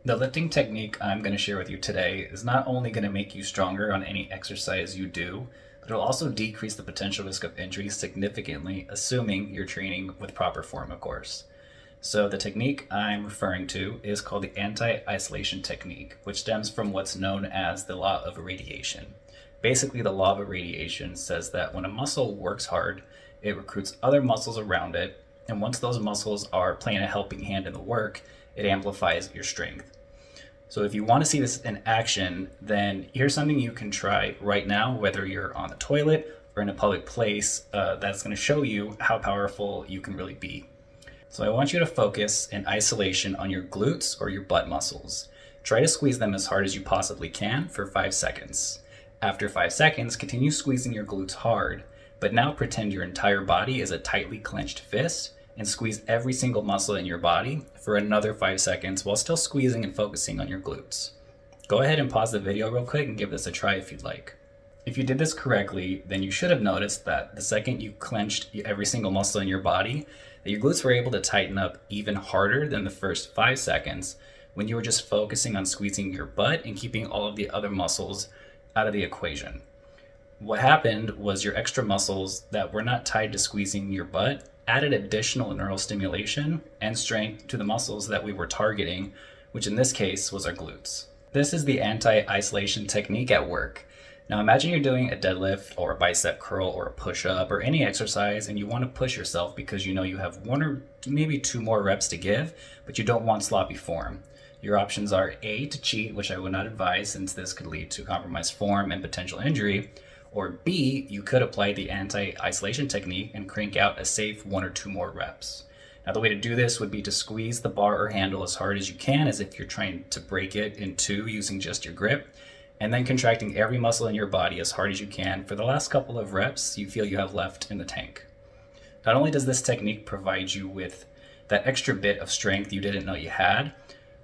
The lifting technique I'm going to share with you today is not only going to make you stronger on any exercise you do, but it'll also decrease the potential risk of injury significantly, assuming you're training with proper form, of course. So, the technique I'm referring to is called the anti-isolation technique, which stems from what's known as the law of irradiation. Basically, the law of irradiation says that when a muscle works hard, it recruits other muscles around it, and once those muscles are playing a helping hand in the work, it amplifies your strength. So if you want to see this in action, then here's something you can try right now, whether you're on the toilet or in a public place, that's going to show you how powerful you can really be. So I want you to focus in isolation on your glutes or your butt muscles. Try to squeeze them as hard as you possibly can for 5 seconds. After 5 seconds, continue squeezing your glutes hard, but now pretend your entire body is a tightly clenched fist and squeeze every single muscle in your body for another 5 seconds while still squeezing and focusing on your glutes. Go ahead and pause the video real quick and give this a try if you'd like. If you did this correctly, then you should have noticed that the second you clenched every single muscle in your body, that your glutes were able to tighten up even harder than the first 5 seconds when you were just focusing on squeezing your butt and keeping all of the other muscles out of the equation. What happened was your extra muscles that were not tied to squeezing your butt added additional neural stimulation and strength to the muscles that we were targeting, which in this case was our glutes. This is the anti-isolation technique at work. Now imagine you're doing a deadlift or a bicep curl or a push-up or any exercise and you want to push yourself because you know you have 1 or maybe 2 more reps to give, but you don't want sloppy form. Your options are A, to cheat, which I would not advise since this could lead to compromised form and potential injury, or B, you could apply the anti-isolation technique and crank out a safe 1 or 2 more reps. Now the way to do this would be to squeeze the bar or handle as hard as you can as if you're trying to break it in two using just your grip, and then contracting every muscle in your body as hard as you can for the last couple of reps you feel you have left in the tank. Not only does this technique provide you with that extra bit of strength you didn't know you had,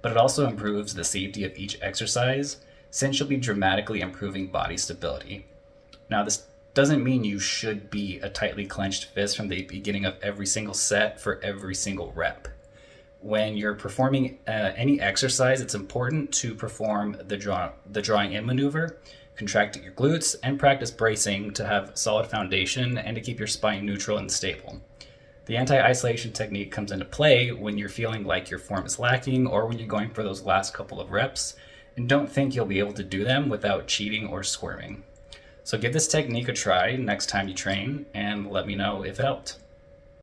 but it also improves the safety of each exercise since you'll be dramatically improving body stability. Now, this doesn't mean you should be a tightly clenched fist from the beginning of every single set for every single rep. When you're performing any exercise, it's important to perform the drawing in maneuver, contract your glutes, and practice bracing to have a solid foundation and to keep your spine neutral and stable. The anti-isolation technique comes into play when you're feeling like your form is lacking or when you're going for those last couple of reps and don't think you'll be able to do them without cheating or squirming. So give this technique a try next time you train and let me know if it helped.